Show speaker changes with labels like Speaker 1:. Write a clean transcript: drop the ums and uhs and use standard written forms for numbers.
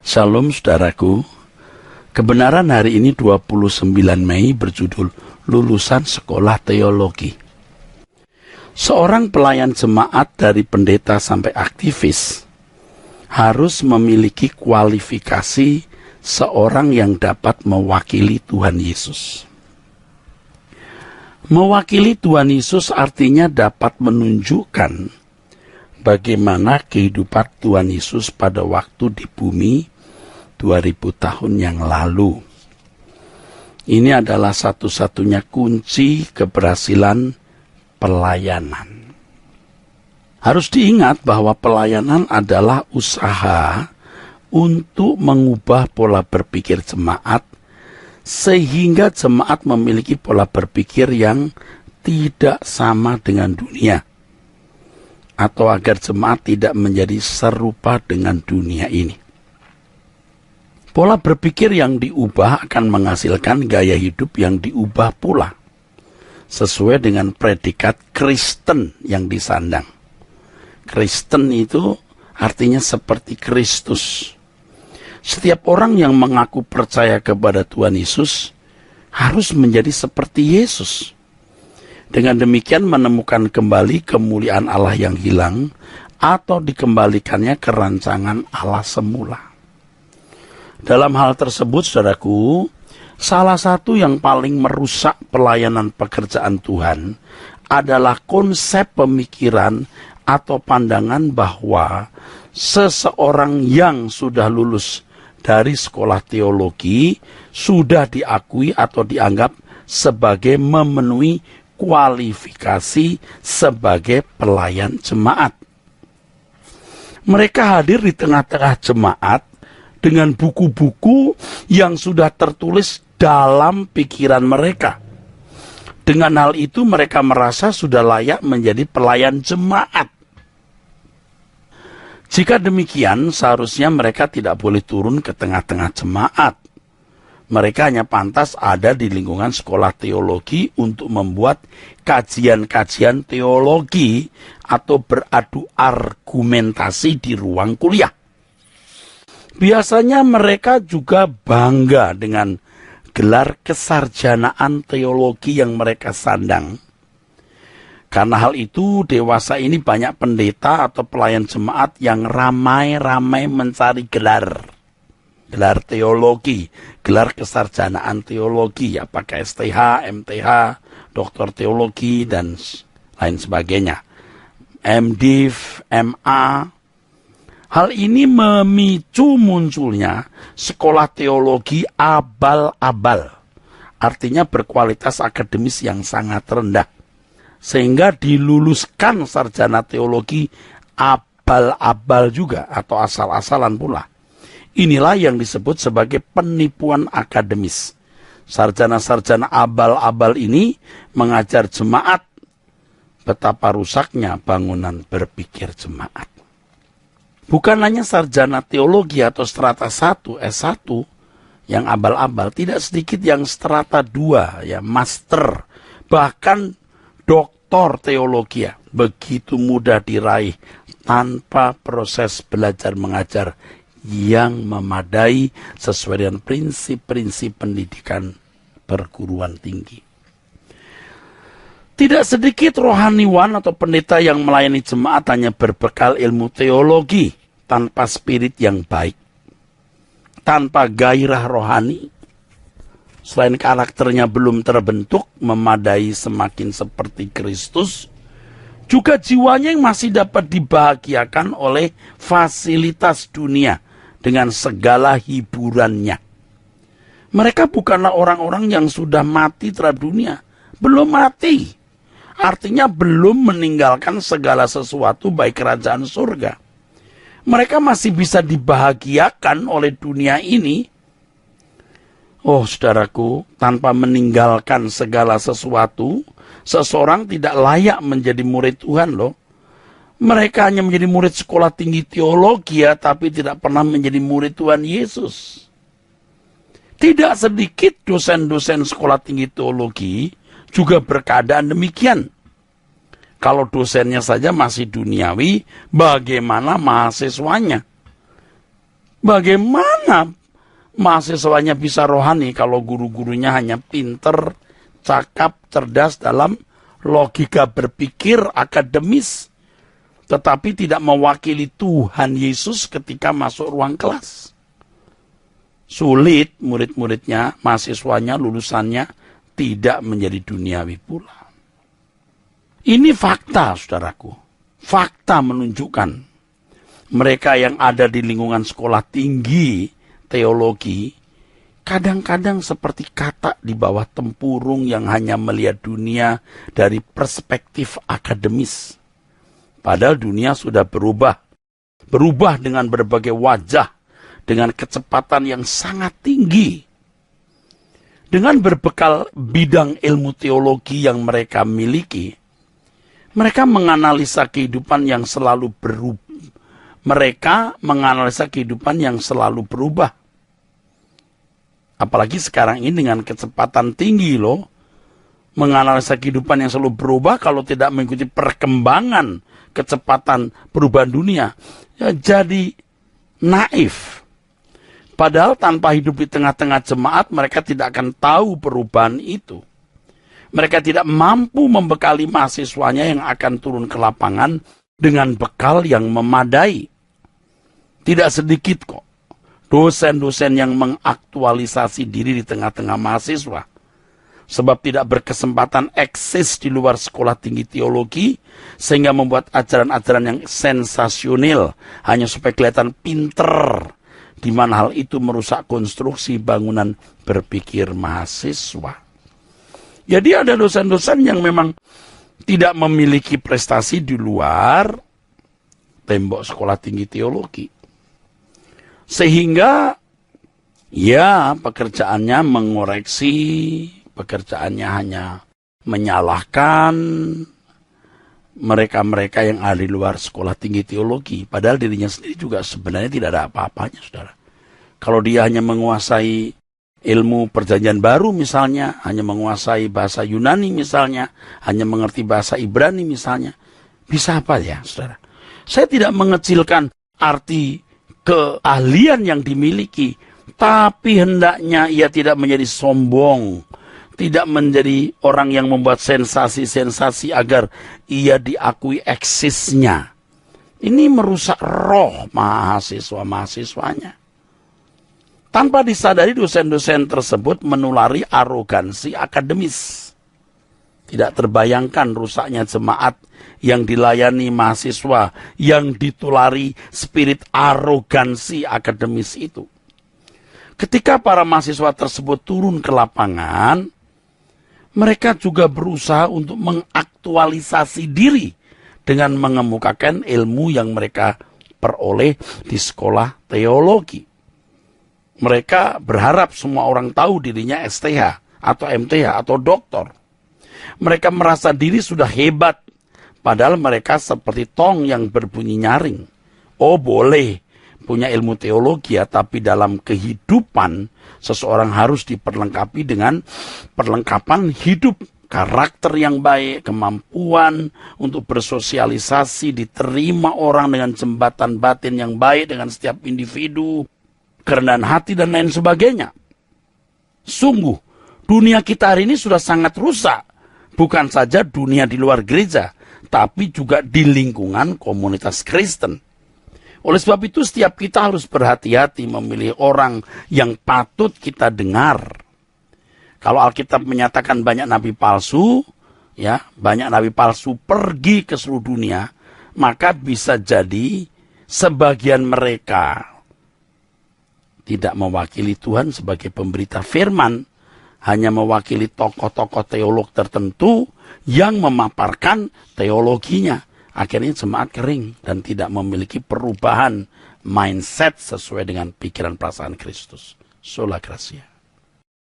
Speaker 1: Shalom saudaraku, kebenaran hari ini 29 Mei berjudul Lulusan Sekolah Teologi. Seorang pelayan jemaat dari pendeta sampai aktivis harus memiliki kualifikasi seorang yang dapat mewakili Tuhan Yesus. Mewakili Tuhan Yesus artinya dapat menunjukkan bagaimana kehidupan Tuhan Yesus pada waktu di bumi 2000 tahun yang lalu. Ini adalah satu-satunya kunci keberhasilan pelayanan. Harus diingat bahwa pelayanan adalah usaha untuk mengubah pola berpikir jemaat sehingga jemaat memiliki pola berpikir yang tidak sama dengan dunia, atau agar jemaat tidak menjadi serupa dengan dunia ini. Pola berpikir yang diubah akan menghasilkan gaya hidup yang diubah pula, sesuai dengan predikat Kristen yang disandang. Kristen itu artinya seperti Kristus. Setiap orang yang mengaku percaya kepada Tuhan Yesus harus menjadi seperti Yesus. Dengan demikian menemukan kembali kemuliaan Allah yang hilang atau dikembalikannya ke rancangan Allah semula. Dalam hal tersebut, saudaraku, salah satu yang paling merusak pelayanan pekerjaan Tuhan adalah konsep pemikiran atau pandangan bahwa seseorang yang sudah lulus dari sekolah teologi sudah diakui atau dianggap sebagai memenuhi kualifikasi sebagai pelayan jemaat. Mereka hadir di tengah-tengah jemaat dengan buku-buku yang sudah tertulis dalam pikiran mereka. Dengan hal itu mereka merasa sudah layak menjadi pelayan jemaat. Jika demikian, seharusnya mereka tidak boleh turun ke tengah-tengah jemaat. Mereka hanya pantas ada di lingkungan sekolah teologi untuk membuat kajian-kajian teologi atau beradu argumentasi di ruang kuliah. Biasanya mereka juga bangga dengan gelar kesarjanaan teologi yang mereka sandang. Karena hal itu, dewasa ini banyak pendeta atau pelayan jemaat yang ramai-ramai mencari gelar teologi, gelar kesarjanaan teologi, ya pakai STH, MTH, doktor teologi, dan lain sebagainya. MDiv, MA. Hal ini memicu munculnya sekolah teologi abal-abal, artinya berkualitas akademis yang sangat rendah, sehingga diluluskan sarjana teologi abal-abal juga atau asal-asalan pula. Inilah yang disebut sebagai penipuan akademis. Sarjana-sarjana abal-abal ini mengajar jemaat betapa rusaknya bangunan berpikir jemaat. Bukan hanya sarjana teologi atau strata 1, S1 yang abal-abal, tidak sedikit yang strata 2, ya master, bahkan doktor teologi begitu mudah diraih tanpa proses belajar mengajar yang memadai sesuai dengan prinsip-prinsip pendidikan perguruan tinggi. Tidak sedikit rohaniwan atau pendeta yang melayani jemaat hanya berbekal ilmu teologi tanpa spirit yang baik, tanpa gairah rohani. Selain karakternya belum terbentuk memadai semakin seperti Kristus, juga jiwanya yang masih dapat dibahagiakan oleh fasilitas dunia dengan segala hiburannya. Mereka bukanlah orang-orang yang sudah mati terhadap dunia, belum mati. Artinya belum meninggalkan segala sesuatu baik kerajaan surga. Mereka masih bisa dibahagiakan oleh dunia ini. Oh saudaraku, tanpa meninggalkan segala sesuatu, seseorang tidak layak menjadi murid Tuhan loh. Mereka hanya menjadi murid sekolah tinggi teologi ya, tapi tidak pernah menjadi murid Tuhan Yesus. Tidak sedikit dosen-dosen sekolah tinggi teologi juga berkeadaan demikian. Kalau dosennya saja masih duniawi, bagaimana mahasiswanya? Bagaimana mahasiswanya bisa rohani kalau guru-gurunya hanya pinter, cakap, cerdas dalam logika berpikir akademis, tetapi tidak mewakili Tuhan Yesus ketika masuk ruang kelas. Sulit murid-muridnya, mahasiswanya, lulusannya tidak menjadi duniawi pula. Ini fakta, saudaraku. Fakta menunjukkan mereka yang ada di lingkungan sekolah tinggi teologi kadang-kadang seperti katak di bawah tempurung yang hanya melihat dunia dari perspektif akademis. Padahal dunia sudah berubah dengan berbagai wajah, dengan kecepatan yang sangat tinggi. Dengan berbekal bidang ilmu teologi yang mereka miliki, mereka menganalisa kehidupan yang selalu berubah. Apalagi sekarang ini dengan kecepatan tinggi loh. Menganalisa kehidupan yang selalu berubah kalau tidak mengikuti perkembangan kecepatan perubahan dunia. Ya jadi naif. Padahal tanpa hidup di tengah-tengah jemaat mereka tidak akan tahu perubahan itu. Mereka tidak mampu membekali mahasiswanya yang akan turun ke lapangan dengan bekal yang memadai. Tidak sedikit kok dosen-dosen yang mengaktualisasi diri di tengah-tengah mahasiswa. Sebab tidak berkesempatan eksis di luar sekolah tinggi teologi, sehingga membuat ajaran-ajaran yang sensasional hanya supaya kelihatan pinter, di mana hal itu merusak konstruksi bangunan berpikir mahasiswa. Jadi ada dosen-dosen yang memang tidak memiliki prestasi di luar tembok sekolah tinggi teologi. Sehingga ya pekerjaannya mengoreksi, pekerjaannya hanya menyalahkan mereka-mereka yang ada di luar sekolah tinggi teologi. Padahal dirinya sendiri juga sebenarnya tidak ada apa-apanya, saudara. Kalau dia hanya menguasai ilmu perjanjian baru misalnya, hanya menguasai bahasa Yunani misalnya, hanya mengerti bahasa Ibrani misalnya, bisa apa ya, saudara? Saya tidak mengecilkan arti keahlian yang dimiliki, tapi hendaknya ia tidak menjadi sombong, tidak menjadi orang yang membuat sensasi-sensasi agar ia diakui eksisnya. Ini merusak roh mahasiswa-mahasiswanya. Tanpa disadari dosen-dosen tersebut menulari arogansi akademis. Tidak terbayangkan rusaknya jemaat yang dilayani mahasiswa yang ditulari spirit arogansi akademis itu. Ketika para mahasiswa tersebut turun ke lapangan, mereka juga berusaha untuk mengaktualisasi diri dengan mengemukakan ilmu yang mereka peroleh di sekolah teologi. Mereka berharap semua orang tahu dirinya STH atau MTH atau doktor. Mereka merasa diri sudah hebat, padahal mereka seperti tong yang berbunyi nyaring. Oh boleh punya ilmu teologi ya, tapi dalam kehidupan seseorang harus diperlengkapi dengan perlengkapan hidup. Karakter yang baik, kemampuan untuk bersosialisasi, diterima orang dengan jembatan batin yang baik dengan setiap individu, kerendahan hati dan lain sebagainya. Sungguh, dunia kita hari ini sudah sangat rusak. Bukan saja dunia di luar gereja, tapi juga di lingkungan komunitas Kristen. Oleh sebab itu setiap kita harus berhati-hati memilih orang yang patut kita dengar. Kalau Alkitab menyatakan banyak nabi palsu, ya, banyak nabi palsu pergi ke seluruh dunia, maka bisa jadi sebagian mereka tidak mewakili Tuhan sebagai pemberita firman, hanya mewakili tokoh-tokoh teolog tertentu yang memaparkan teologinya. Akhirnya jemaat kering dan tidak memiliki perubahan mindset sesuai dengan pikiran perasaan Kristus. Sola Gracia.